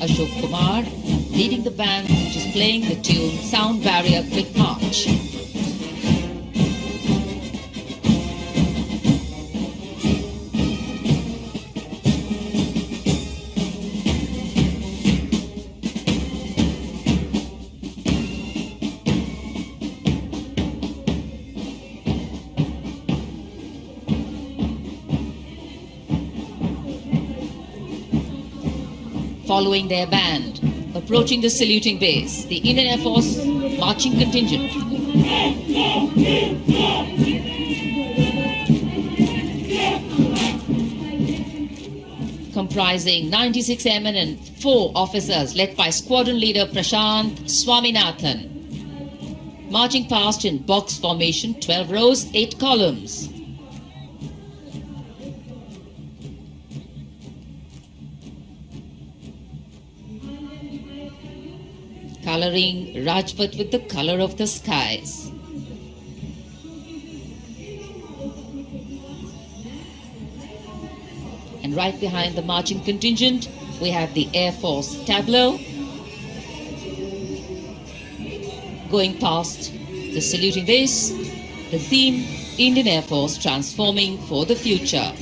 Ashok Kumar, leading the band which is playing the tune Sound Barrier Quick March. Following their band, approaching the saluting base, the Indian Air Force marching contingent. Comprising 96 airmen and 4 officers led by squadron leader Prashant Swaminathan. Marching past in box formation, 12 rows, 8 columns. Coloring Rajpath with the color of the skies. And right behind the marching contingent, we have the Air Force tableau. Going past the saluting base, the theme, Indian Air Force transforming for the future.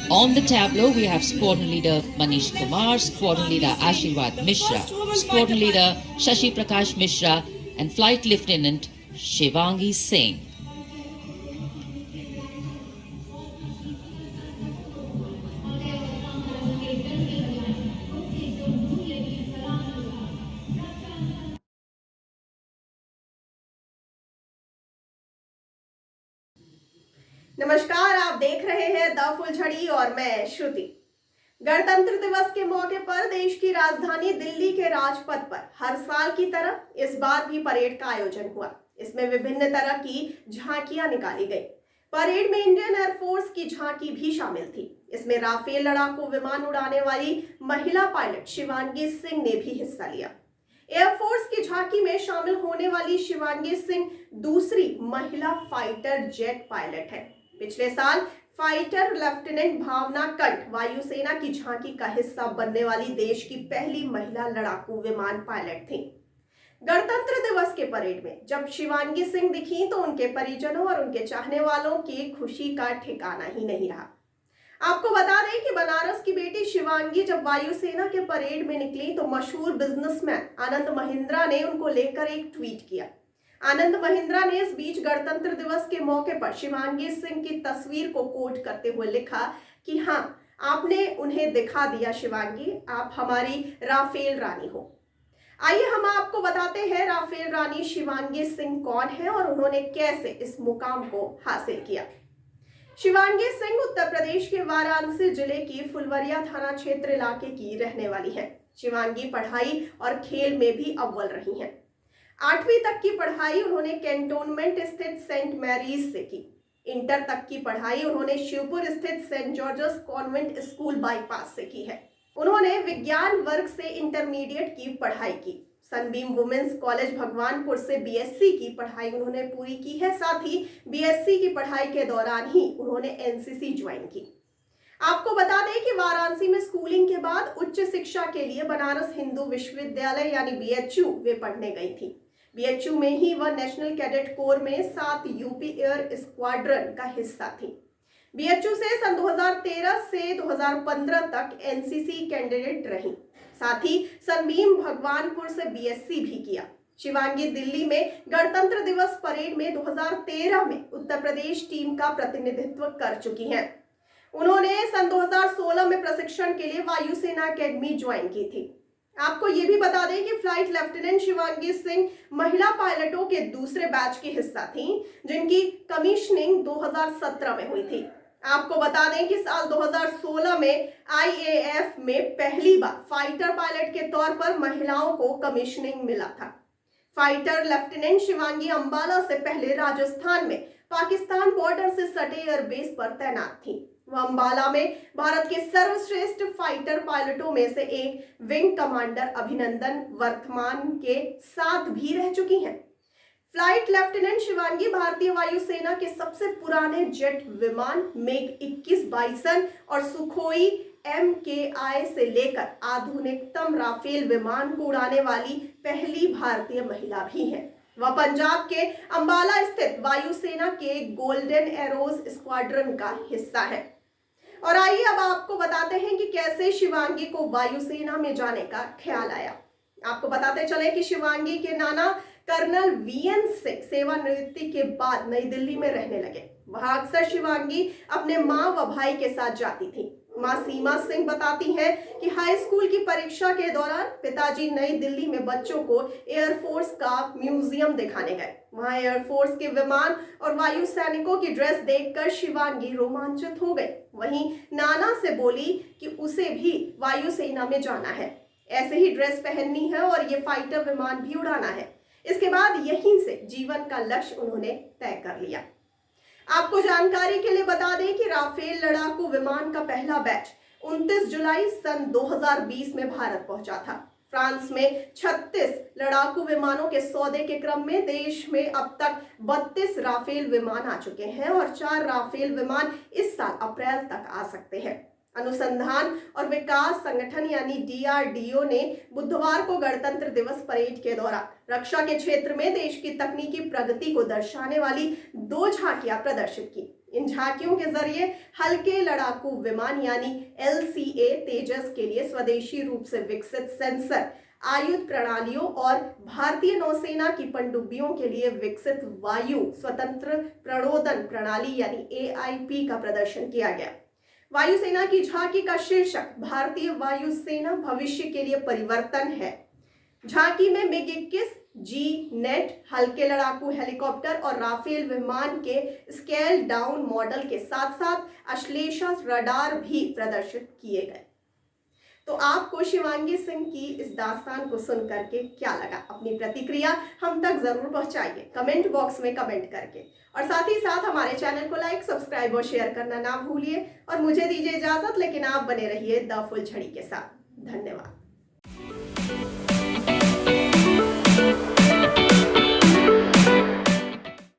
On the tableau, we have Squadron Leader Manish Kumar, Squadron Leader Ashirwad Mishra, Squadron Leader Shashi Prakash Mishra, and Flight Lieutenant Shivangi Singh. नमस्कार, आप देख रहे हैं the फुलझड़ी और मैं श्रुति। गणतंत्र दिवस के मौके पर देश की राजधानी दिल्ली के राजपथ पर हर साल की तरह इस बार भी परेड का आयोजन हुआ। इसमें विभिन्न तरह की झांकियां निकाली गई। परेड में इंडियन एयरफोर्स की झांकी भी शामिल थी। इसमें राफेल लड़ाकू विमान उड़ाने वाली महिला पायलट शिवांगी सिंह ने भी हिस्सा लिया। एयरफोर्स की झांकी में शामिल होने वाली शिवांगी सिंह दूसरी महिला फाइटर जेट पायलट है। पिछले साल फाइटर लेफ्टिनेंट भावना कंठ वायुसेना की झांकी का हिस्सा बनने वाली देश की पहली महिला लड़ाकू विमान पायलट थी। गणतंत्र दिवस के परेड में जब शिवांगी सिंह दिखी तो उनके परिजनों और उनके चाहने वालों की खुशी का ठिकाना ही नहीं रहा। आपको बता दें कि बनारस की बेटी शिवांगी जब वायुसेना के परेड में निकली तो मशहूर बिजनेसमैन आनंद महिंद्रा ने उनको लेकर एक ट्वीट किया। आनंद महिंद्रा ने इस बीच गणतंत्र दिवस के मौके पर शिवांगी सिंह की तस्वीर को कोट करते हुए लिखा कि हाँ, आपने उन्हें दिखा दिया शिवांगी, आप हमारी राफेल रानी हो। आइए हम आपको बताते हैं राफेल रानी शिवांगी सिंह कौन है और उन्होंने कैसे इस मुकाम को हासिल किया। शिवांगी सिंह उत्तर प्रदेश के वाराणसी जिले की फुलवरिया थाना क्षेत्र इलाके की रहने वाली है। शिवांगी पढ़ाई और खेल में भी अव्वल रही हैं। 8वीं तक की पढ़ाई उन्होंने कैंटोनमेंट स्थित सेंट मैरीज से की। इंटर तक की पढ़ाई उन्होंने शिवपुर स्थित saint George's convent school bypass से की है। उन्होंने विज्ञान वर्ग से इंटरमीडिएट की पढ़ाई की। सनबीम वुमेन्स कॉलेज भगवानपुर से बीएससी की पढ़ाई उन्होंने पूरी की है। साथ ही बीएससी की पढ़ाई के दौरान ही उन्होंने एनसीसी ज्वाइन की। आपको बता दें कि वाराणसी में स्कूलिंग के बाद उच्च शिक्षा के लिए बनारस हिंदू विश्वविद्यालय यानी बीएचयू वे पढ़ने गई थी। बीएचयू में ही वह नेशनल कैडेट कोर में 7 यूपी एयर स्क्वाड्रन का हिस्सा थी। बीएचयू से सन 2013 से 2015 तक एनसीसी कैंडिडेट रही। साथ ही सनबीम भगवानपुर से बीएससी भी किया। शिवांगी दिल्ली में गणतंत्र दिवस परेड में 2013 में उत्तर प्रदेश टीम का प्रतिनिधित्व कर चुकी हैं। उन्होंने सन 2016 में प्रशिक्षण के लिए वायुसेना अकेडमी ज्वाइन की थी। आपको ये भी बता दें कि फ्लाइट लेफ्टिनेंट शिवांगी सिंह महिला पायलटों के दूसरे बैच की हिस्सा थी, जिनकी कमीशनिंग 2017 में हुई थी। आपको बता दें कि साल 2016 में आईएएफ में पहली बार फाइटर पायलट के तौर पर महिलाओं को कमीशनिंग मिला था। फाइटर लेफ्टिनेंट शिवांगी अंबाला से पहले राजस्थान में पाकिस्तान बॉर्डर से सटे एयरबेस पर तैनात थी। वह अंबाला में भारत के सर्वश्रेष्ठ फाइटर पायलटों में से एक विंग कमांडर अभिनंदन वर्धमान के साथ भी रह चुकी हैं। फ्लाइट लेफ्टिनेंट शिवांगी भारतीय वायुसेना के सबसे पुराने जेट विमान मिग 21 बाइसन और सुखोई MKI से लेकर आधुनिकतम राफेल विमान को उड़ाने वाली पहली भारतीय महिला भी हैं। वह पंजाब के अंबाला स्थित वायुसेना के गोल्डन एरोज स्क्वाड्रन का हिस्सा है। और आइए अब आपको बताते हैं कि कैसे शिवांगी को वायुसेना में जाने का ख्याल आया। आपको बताते चले कि शिवांगी के नाना कर्नल VN सिंह सेवानिवृत्ति के बाद नई दिल्ली में रहने लगे। वहां अक्सर शिवांगी अपने मां व भाई के साथ जाती थी। मां सीमा सिंह बताती हैं कि हाई स्कूल की परीक्षा के दौरान पिताजी नई दिल्ली में बच्चों को एयरफोर्स का म्यूजियम दिखाने गए। वहां एयरफोर्स के विमान और वायु सैनिकों की ड्रेस देखकर शिवांगी रोमांचित हो गई। वहीं नाना से बोली कि उसे भी वायुसेना में जाना है, ऐसे ही ड्रेस पहननी है और ये फाइटर विमान भी उड़ाना है। इसके बाद यहीं से जीवन का लक्ष्य उन्होंने तय कर लिया। आपको जानकारी के लिए बता दें कि राफेल लड़ाकू विमान का पहला बैच 29 जुलाई सन 2020 में भारत पहुंचा था। फ्रांस में 36 लड़ाकू विमानों के सौदे के क्रम में देश में अब तक 32 राफेल विमान आ चुके हैं और 4 राफेल विमान इस साल अप्रैल तक आ सकते हैं। अनुसंधान और विकास संगठन यानी DRDO ने बुधवार को गणतंत्र दिवस परेड के दौरान रक्षा के क्षेत्र में देश की तकनीकी प्रगति को दर्शाने वाली 2 झांकियां प्रदर्शित की। इन झांकियों के जरिए हल्के लड़ाकू विमान यानी LCA तेजस के लिए स्वदेशी रूप से विकसित सेंसर आयुध प्रणालियों और भारतीय नौसेना की पनडुब्बियों के लिए विकसित वायु स्वतंत्र प्रणोदन प्रणाली यानी AIP का प्रदर्शन किया गया। वायुसेना की झांकी का शीर्षक भारतीय वायुसेना भविष्य के लिए परिवर्तन है। झांकी में MiG-21, G-NET, हल्के लड़ाकू हेलीकॉप्टर और राफेल विमान के स्केल डाउन मॉडल के साथ साथ अश्लेषा रडार भी प्रदर्शित किए गए। तो आपको शिवांगी सिंह की इस दास्तान को सुन करके क्या लगा? अपनी प्रतिक्रिया हम तक जरूर पहुंचाइए कमेंट बॉक्स में कमेंट करके, और साथ ही साथ हमारे चैनल को लाइक, सब्सक्राइब और शेयर करना ना भूलिए। और मुझे दीजिए इजाजत, लेकिन आप बने रहिए द फुलझड़ी के साथ। धन्यवाद।